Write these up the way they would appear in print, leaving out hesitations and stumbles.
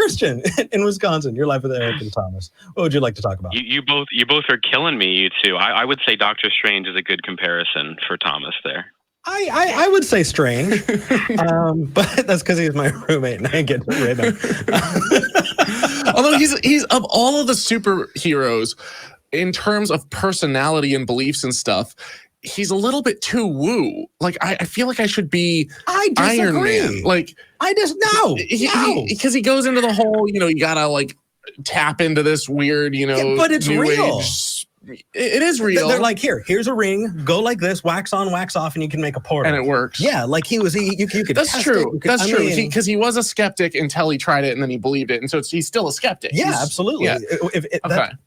Christian in Wisconsin. Your life with Eric and Thomas. What would you like to talk about? You both are killing me, you two. I would say Doctor Strange is a good comparison for Thomas there. I would say Strange, but that's because he's my roommate and I get to rib him. Although he's of all of the superheroes, in terms of personality and beliefs and stuff, he's a little bit too woo. Like I feel like I should be Iron Man. Like I just no, because he goes into the whole, you gotta like tap into this weird, but it's real. It is real. They're like, here's a ring. Go like this, wax on, wax off, and you can make a portal. And it works. Yeah, like you could. That's true. That's true. Because he was a skeptic until he tried it, and then he believed it, and so he's still a skeptic. Yeah, absolutely. Yeah.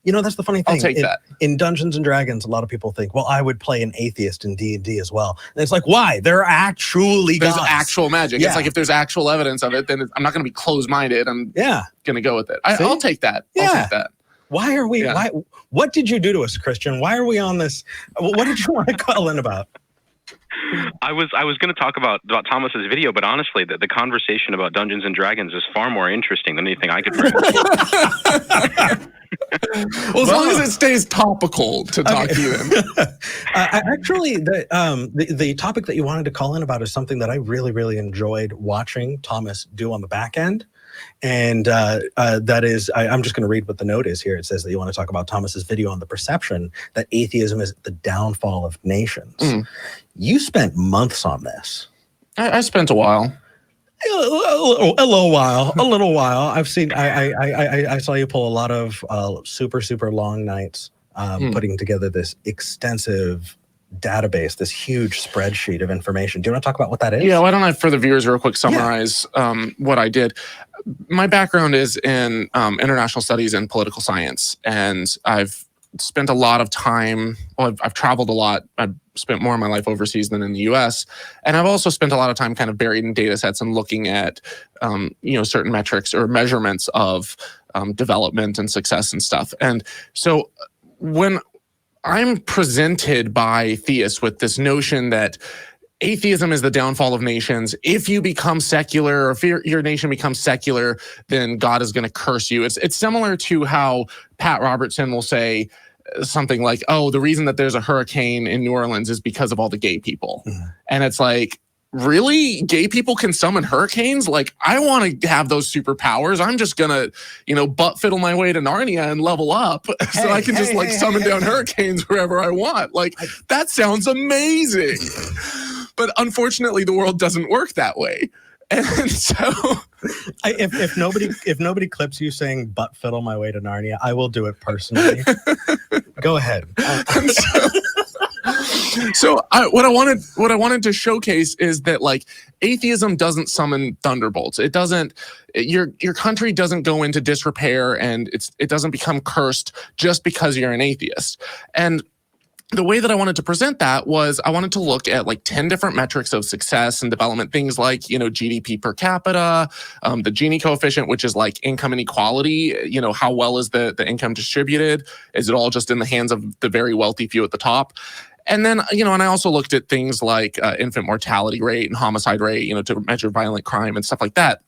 That's the funny thing. I'll take that. In Dungeons and Dragons, a lot of people think, well, I would play an atheist in D&D as well. And it's like, why? There's actual magic. Yeah. It's like if there's actual evidence of it, then I'm not going to be closed-minded. I'm going to go with it. I'll take that. Yeah. I'll take that. Why are we? Why? What did you do to us, Christian? Why are we on this? What did you want to call in about? I was going to talk about Thomas's video, but honestly, the conversation about Dungeons and Dragons is far more interesting than anything I could bring. Well, as long as it stays topical to Talk Heathen. Actually, the topic that you wanted to call in about is something that I really, really enjoyed watching Thomas do on the back end. And that is, I'm just going to read what the note is here. It says that you want to talk about Thomas's video on the perception that atheism is the downfall of nations. You spent months on this. I spent a while. A little while. I've seen. I saw you pull a lot of super long nights putting together this extensive database, this huge spreadsheet of information. Do you want to talk about what that is? Yeah, why don't I, for the viewers, real quick summarize what I did. My background is in international studies and political science, and I've spent a lot of time, I've traveled a lot. I've spent more of my life overseas than in the US. And I've also spent a lot of time kind of buried in data sets and looking at, certain metrics or measurements of development and success and stuff. And so when I'm presented by theists with this notion that atheism is the downfall of nations. If you become secular, or if your nation becomes secular, then God is going to curse you. It's similar to how Pat Robertson will say something like, oh, the reason that there's a hurricane in New Orleans is because of all the gay people. And it's like, really? Gay people can summon hurricanes? Like, I want to have those superpowers. I'm just going to, butt fiddle my way to Narnia and level up so I can just summon down hurricanes wherever I want. Like, that sounds amazing. But unfortunately, the world doesn't work that way. And so if nobody clips you saying butt fiddle my way to Narnia, I will do it personally. Go ahead. What I wanted to showcase is that atheism doesn't summon thunderbolts. It doesn't. Your country doesn't go into disrepair, and it doesn't become cursed just because you're an atheist. And the way that I wanted to present that was I wanted to look at 10 different metrics of success and development, things like, GDP per capita, the Gini coefficient, which is income inequality, how well is the income distributed? Is it all just in the hands of the very wealthy few at the top? And then, and I also looked at things like infant mortality rate and homicide rate, to measure violent crime and stuff like that.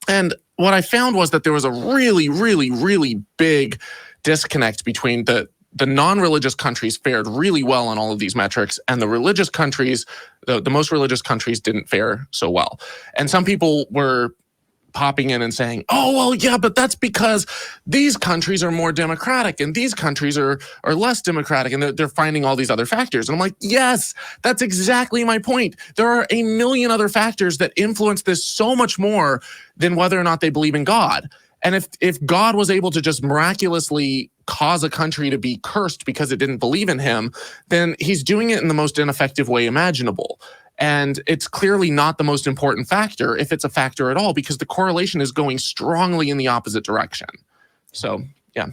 And what I found was that there was a really, really, really big disconnect between the non-religious countries fared really well on all of these metrics, and the religious countries, the most religious countries, didn't fare so well. And some people were popping in and saying, oh, well, yeah, but that's because these countries are more democratic and these countries are less democratic, and they're finding all these other factors. And I'm like, yes, that's exactly my point. There are a million other factors that influence this so much more than whether or not they believe in God. And if God was able to just miraculously cause a country to be cursed because it didn't believe in him, then he's doing it in the most ineffective way imaginable. And it's clearly not the most important factor, if it's a factor at all, because the correlation is going strongly in the opposite direction. So, yeah.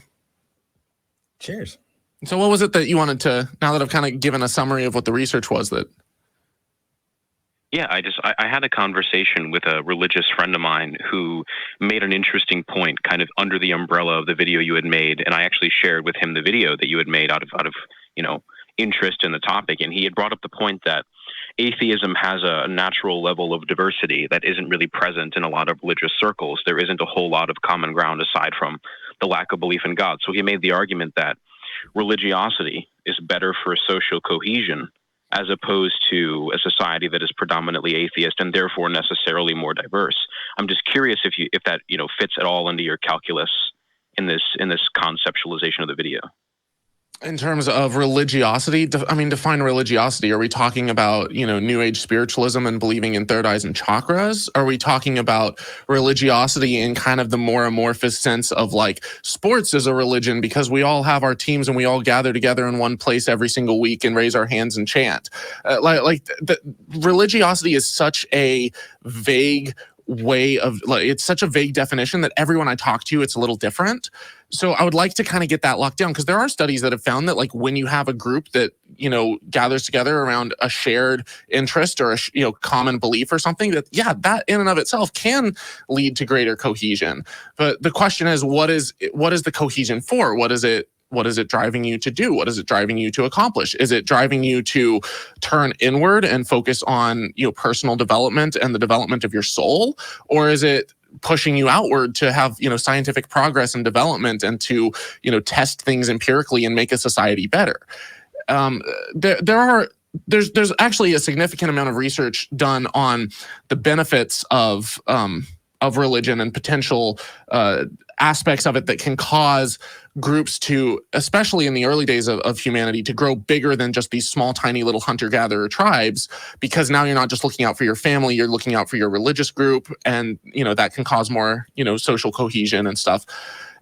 Cheers. So what was it that you wanted to, now that I've kind of given a summary of what the research was, that... Yeah, I had a conversation with a religious friend of mine who made an interesting point kind of under the umbrella of the video you had made. And I actually shared with him the video that you had made out of interest in the topic. And he had brought up the point that atheism has a natural level of diversity that isn't really present in a lot of religious circles. There isn't a whole lot of common ground aside from the lack of belief in God. So he made the argument that religiosity is better for social cohesion as opposed to a society that is predominantly atheist and therefore necessarily more diverse. I'm just curious if that fits at all into your calculus in this conceptualization of the video. In terms of religiosity, define religiosity. Are we talking about, New Age spiritualism and believing in third eyes and chakras? Are we talking about religiosity in kind of the more amorphous sense of like sports is a religion because we all have our teams and we all gather together in one place every single week and raise our hands and chant? Religiosity is such a vague way of it's such a vague definition that everyone I talk to, it's a little different. So I would like to kind of get that locked down because there are studies that have found that like when you have a group that, gathers together around a shared interest or a, common belief or something that in and of itself can lead to greater cohesion. But the question is, what is the cohesion for? What is it driving you to do? What is it driving you to accomplish? Is it driving you to turn inward and focus on, personal development and the development of your soul? Or is it pushing you outward to have, scientific progress and development and to, test things empirically and make a society better? There's actually a significant amount of research done on the benefits of religion and potential aspects of it that can cause groups to, especially in the early days of humanity, to grow bigger than just these small, tiny little hunter-gatherer tribes, because now you're not just looking out for your family, you're looking out for your religious group, and that can cause more social cohesion and stuff.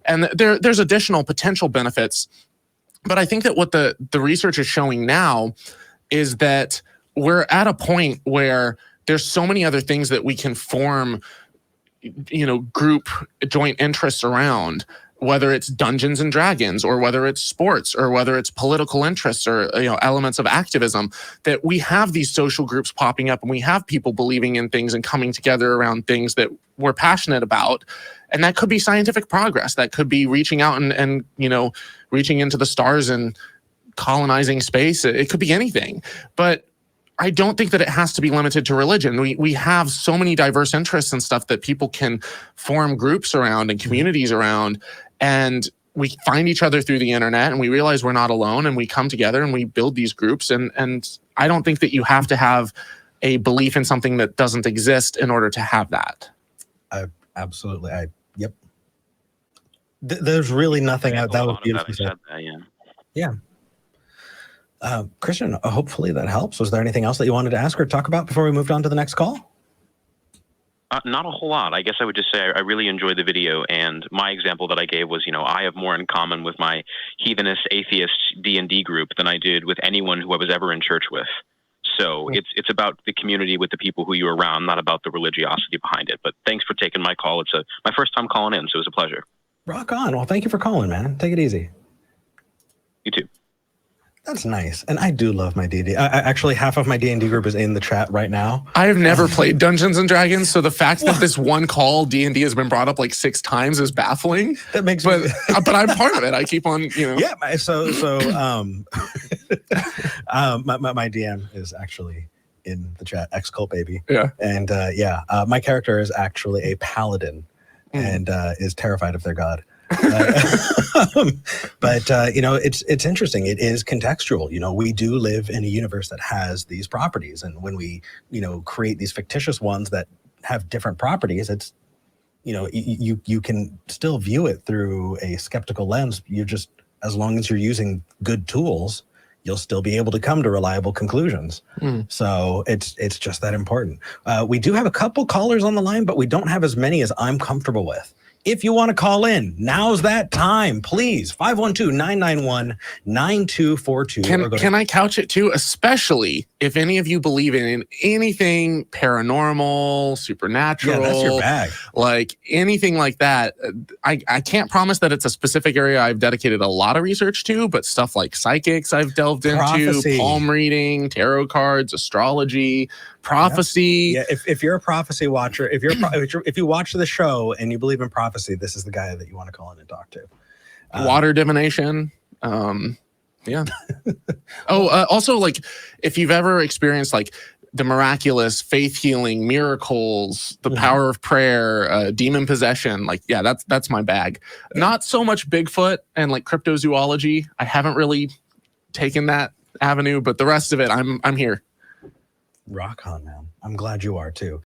And there's additional potential benefits, but I think that what the research is showing now is that we're at a point where there's so many other things that we can form group joint interests around, whether it's Dungeons and Dragons or whether it's sports or whether it's political interests or elements of activism, that we have these social groups popping up and we have people believing in things and coming together around things that we're passionate about. And that could be scientific progress. That could be reaching out and reaching into the stars and colonizing space. It could be anything. But I don't think that it has to be limited to religion. We have so many diverse interests and stuff that people can form groups around and communities around, and we find each other through the internet and we realize we're not alone and we come together and we build these groups. And I don't think that you have to have a belief in something that doesn't exist in order to have that. Absolutely. Yep. There's really nothing out that was beautifully said. Yeah. Christian, hopefully that helps. Was there anything else that you wanted to ask or talk about before we moved on to the next call? Not a whole lot. I guess I would just say I really enjoyed the video, and my example that I gave was, I have more in common with my heathenist, atheist D&D group than I did with anyone who I was ever in church with. So it's about the community with the people who you're around, not about the religiosity behind it. But thanks for taking my call. It's my first time calling in, so it was a pleasure. Rock on. Well, thank you for calling, man. Take it easy. You too. That's nice. And I do love my D&D. Actually, half of my D&D group is in the chat right now. I have never played Dungeons and Dragons, so the fact that this one call D&D has been brought up like 6 times is baffling. That makes me... but I'm part of it. I keep on, Yeah, so my DM is actually in the chat, Xcult baby. Yeah. And my character is actually a paladin and is terrified of their god. But it's interesting. It is contextual. We do live in a universe that has these properties, and when we create these fictitious ones that have different properties, it's you can still view it through a skeptical lens. You just, as long as you're using good tools, you'll still be able to come to reliable conclusions. So it's just that important. We do have a couple callers on the line, but we don't have as many as I'm comfortable with. If you want to call in, now's that time. Please, 512-991-9242. Can I couch it too? Especially if any of you believe in anything paranormal, supernatural. Yeah, that's your bag. Like anything like that. I can't promise that it's a specific area I've dedicated a lot of research to, but stuff like psychics I've delved into, palm reading, tarot cards, astrology, prophecy. Yeah, if you're a prophecy watcher, if you watch the show and you believe in prophecy, this is the guy that you want to call in and talk to. Water divination. Yeah. Also, like, if you've ever experienced like the miraculous, faith healing, miracles, the power of prayer, demon possession. Like, yeah, that's my bag. Not so much Bigfoot and like cryptozoology. I haven't really taken that avenue, but the rest of it, I'm here. Rock on, man. I'm glad you are too.